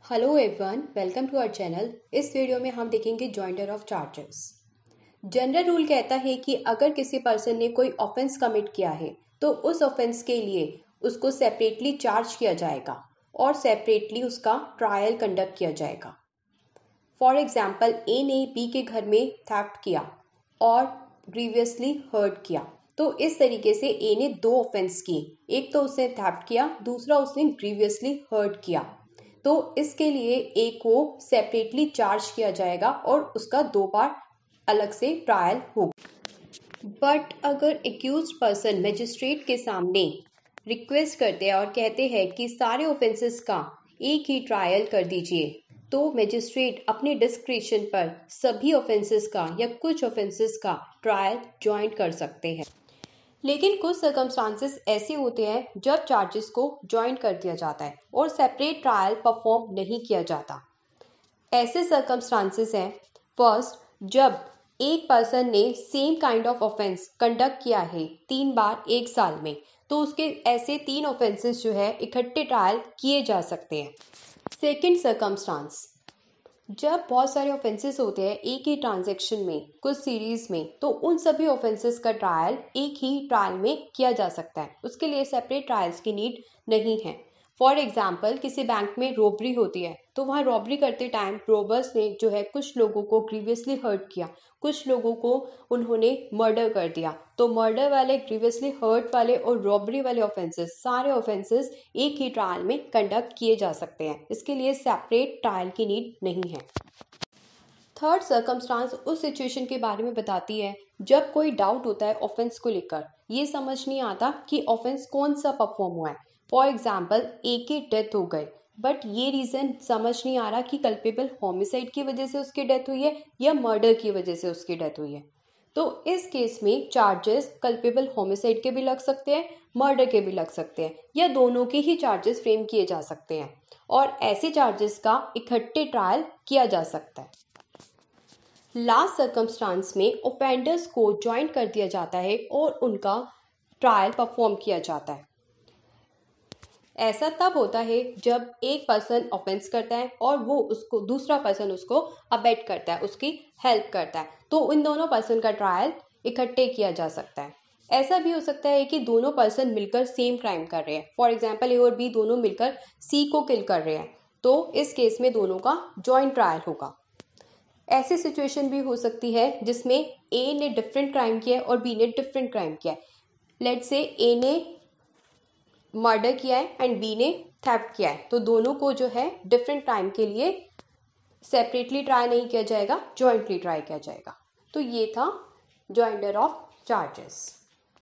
Hello everyone, welcome to our channel. इस video में हम देखेंगे joinder of charges. General rule कहता है कि अगर किसी पर्सन ने कोई ऑफेंस कमिट किया है तो उस ऑफेंस के लिए उसको सेपरेटली चार्ज किया जाएगा और सेपरेटली उसका ट्रायल कंडक्ट किया जाएगा। फॉर एग्जाम्पल, ए ने बी के घर में थेफ्ट किया और ग्रीवियसली हर्ट किया, तो इस तरीके से ए ने दो ऑफेंस किए। एक तो उसने थेफ्ट किया, दूसरा उसने ग्रीवियसली हर्ट किया। तो इसके लिए ए को सेपरेटली चार्ज किया जाएगा और उसका 2 बार अलग से ट्रायल होगा। बट अगर एक्यूज्ड पर्सन मजिस्ट्रेट के सामने रिक्वेस्ट करते हैं और कहते हैं कि सारे ऑफेंसेस का एक ही ट्रायल कर दीजिए, तो मजिस्ट्रेट अपने डिस्क्रिशन पर सभी ऑफेंसेस का या कुछ ऑफेंसेस का ट्रायल ज्वाइंट कर सकते हैं। लेकिन कुछ सर्कमस्टांसेस ऐसे होते हैं जब चार्जेस को ज्वाइंट कर दिया जाता है और सेपरेट ट्रायल परफॉर्म नहीं किया जाता। ऐसे सर्कमस्टांसेस हैं, फर्स्ट, जब एक पर्सन ने same kind of offence conduct किया है 3 बार 1 साल में, तो उसके ऐसे 3 ऑफेंसेस जो है इकट्ठे ट्रायल किए जा सकते हैं। सेकेंड सर्कमस्टांस, जब बहुत सारे ऑफेंसेस होते हैं एक ही ट्रांजैक्शन में, कुछ सीरीज में, तो उन सभी ऑफेंसेस का ट्रायल एक ही ट्रायल में किया जा सकता है। उसके लिए सेपरेट ट्रायल्स की नीड नहीं है। फॉर एग्जाम्पल, किसी बैंक में रॉबरी होती है, तो वहाँ रॉबरी करते टाइम रोबर्स ने जो है कुछ लोगों को ग्रीवियसली हर्ट किया, कुछ लोगों को उन्होंने मर्डर कर दिया। तो मर्डर वाले, ग्रीवियसली हर्ट वाले और रॉबरी वाले ऑफेंसेस, सारे ऑफेंसेस एक ही ट्रायल में कंडक्ट किए जा सकते हैं। इसके लिए सेपरेट ट्रायल की नीड नहीं है। थर्ड सर्कमस्टांस उस सिचुएशन के बारे में बताती है जब कोई डाउट होता है ऑफेंस को लेकर, ये समझ नहीं आता कि ऑफेंस कौन सा परफॉर्म हुआ है। फॉर एग्जाम्पल, ए की डेथ हो गई, बट ये रीज़न समझ नहीं आ रहा कि कल्पेबल होमिसाइड की वजह से उसकी डेथ हुई है या मर्डर की वजह से उसकी डेथ हुई है। तो इस केस में चार्जेस कल्पेबल होमिसाइड के भी लग सकते हैं, मर्डर के भी लग सकते हैं, या दोनों के ही चार्जेस फ्रेम किए जा सकते हैं और ऐसे चार्जेस का इकट्ठे ट्रायल किया जा सकता है। लास्ट सर्कमस्टांस में ऑफेंडर्स को ज्वाइंट कर दिया जाता है और उनका ट्रायल परफॉर्म किया जाता है। ऐसा तब होता है जब एक पर्सन ऑफेंस करता है और वो उसको, दूसरा पर्सन उसको अबेट करता है, उसकी हेल्प करता है, तो इन दोनों पर्सन का ट्रायल इकट्ठे किया जा सकता है। ऐसा भी हो सकता है कि दोनों पर्सन मिलकर सेम क्राइम कर रहे हैं। फॉर एग्जाम्पल, ए और बी दोनों मिलकर सी को किल कर रहे हैं, तो इस केस में दोनों का जॉइंट ट्रायल होगा। ऐसी सिचुएशन भी हो सकती है जिसमें ए ने डिफरेंट क्राइम किया है और बी ने डिफरेंट क्राइम किया है। लेट्स से ए ने मर्डर किया है एंड बी ने थेफ्ट किया है, तो दोनों को जो है डिफरेंट क्राइम के लिए सेपरेटली ट्राई नहीं किया जाएगा, जॉइंटली ट्राई किया जाएगा। तो ये था जॉइंटर ऑफ चार्जेस।